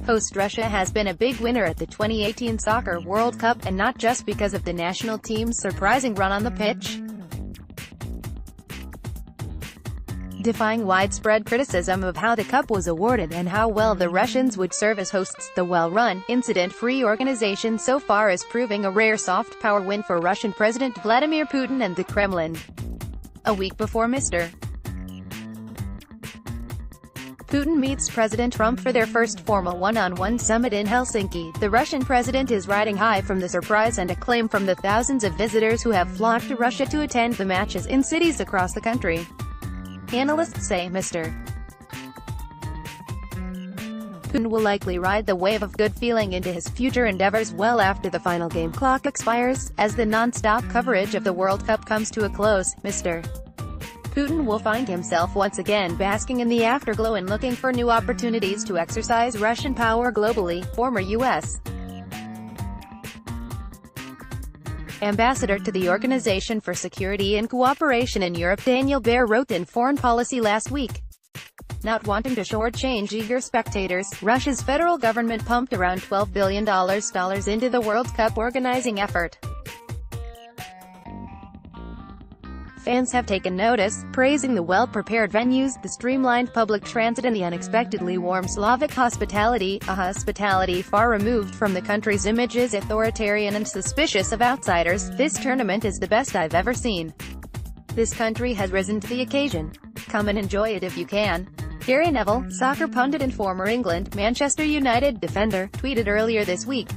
Host Russia has been a big winner at the 2018 Soccer World Cup, and not just because of the national team's surprising run on the pitch. Defying widespread criticism of how the cup was awarded and how well the Russians would serve as hosts, the well-run, incident-free organization so far is proving a rare soft power win for Russian President Vladimir Putin and the Kremlin. A week before Mr. Putin meets President Trump for their first formal one-on-one summit in Helsinki, the Russian president is riding high from the surprise and acclaim from the thousands of visitors who have flocked to Russia to attend the matches in cities across the country. Analysts say Mr. Putin will likely ride the wave of good feeling into his future endeavors well after the final game clock expires. As the non-stop coverage of the World Cup comes to a close, Mr. Putin will find himself once again basking in the afterglow and looking for new opportunities to exercise Russian power globally. Former U.S. Ambassador to the Organization for Security and Cooperation in Europe Daniel Baer wrote in Foreign Policy last week. Not wanting to shortchange eager spectators, Russia's federal government pumped around $12 billion into the World Cup organizing effort. Fans have taken notice, praising the well-prepared venues, the streamlined public transit and the unexpectedly warm Slavic hospitality, a hospitality far removed from the country's image as authoritarian and suspicious of outsiders. This tournament is the best I've ever seen. This country has risen to the occasion. Come and enjoy it if you can. Gary Neville, soccer pundit and former England, Manchester United defender, tweeted earlier this week.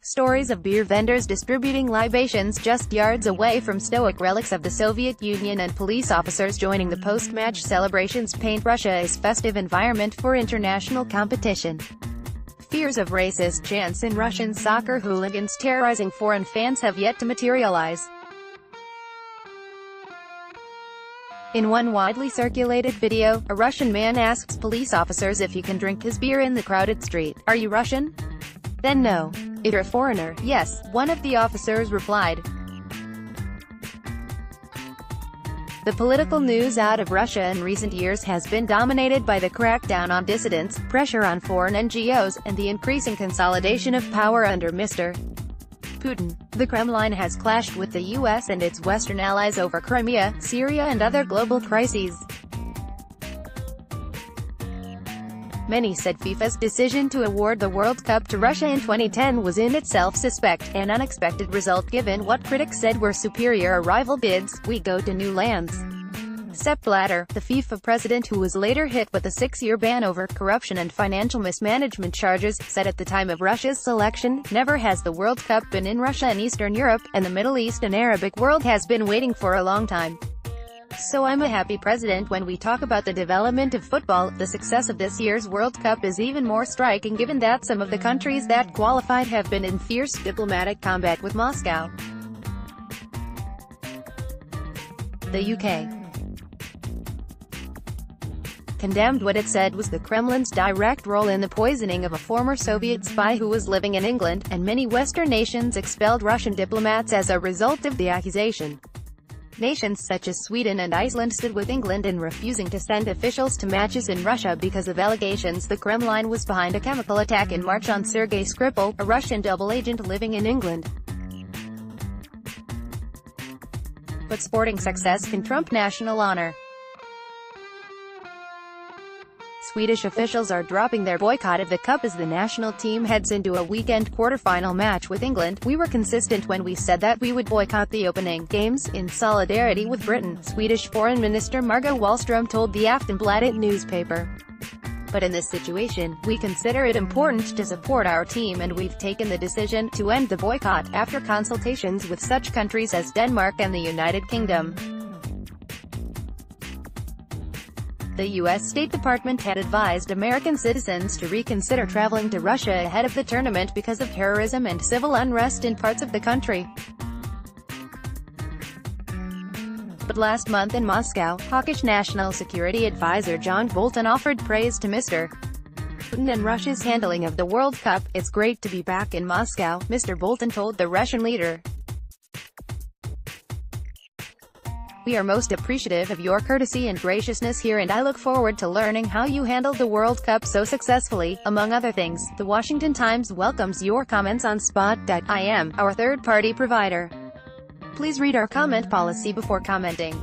Stories of beer vendors distributing libations just yards away from stoic relics of the Soviet Union and police officers joining the post-match celebrations paint Russia's festive environment for international competition. Fears of racist chants in Russian soccer hooligans terrorizing foreign fans have yet to materialize. In one widely circulated video, a Russian man asks police officers if he can drink his beer in the crowded street. "Are you Russian? Then no. If you're a foreigner, yes," one of the officers replied. The political news out of Russia in recent years has been dominated by the crackdown on dissidents, pressure on foreign NGOs, and the increasing consolidation of power under Mr. Putin. The Kremlin has clashed with the US and its Western allies over Crimea, Syria and other global crises. Many said FIFA's decision to award the World Cup to Russia in 2010 was in itself suspect, an unexpected result given what critics said were superior arrival bids. "We go to new lands." Sepp Blatter, the FIFA president who was later hit with a 6-year ban over corruption and financial mismanagement charges, said at the time of Russia's selection, "Never has the World Cup been in Russia and Eastern Europe, and the Middle East and Arabic world has been waiting for a long time. So I'm a happy president." When we talk about the development of football, the success of this year's World Cup is even more striking given that some of the countries that qualified have been in fierce diplomatic combat with Moscow. The UK condemned what it said was the Kremlin's direct role in the poisoning of a former Soviet spy who was living in England, and many Western nations expelled Russian diplomats as a result of the accusation. Nations such as Sweden and Iceland stood with England in refusing to send officials to matches in Russia because of allegations the Kremlin was behind a chemical attack in March on Sergei Skripal, a Russian double agent living in England. But sporting success can trump national honor. Swedish officials are dropping their boycott of the Cup as the national team heads into a weekend quarter-final match with England. "We were consistent when we said that we would boycott the opening games, in solidarity with Britain," Swedish Foreign Minister Margot Wallström told the Aftonbladet newspaper. "But in this situation, we consider it important to support our team and we've taken the decision to end the boycott, after consultations with such countries as Denmark and the United Kingdom." The U.S. State Department had advised American citizens to reconsider traveling to Russia ahead of the tournament because of terrorism and civil unrest in parts of the country. But last month in Moscow, hawkish National Security Advisor John Bolton offered praise to Mr. Putin and Russia's handling of the World Cup. "It's great to be back in Moscow," Mr. Bolton told the Russian leader. We are most appreciative of your courtesy and graciousness here, and I look forward to learning how you handled the World Cup so successfully. Among other things, the Washington Times welcomes your comments on Spot.im, our third-party provider. Please read our comment policy before commenting.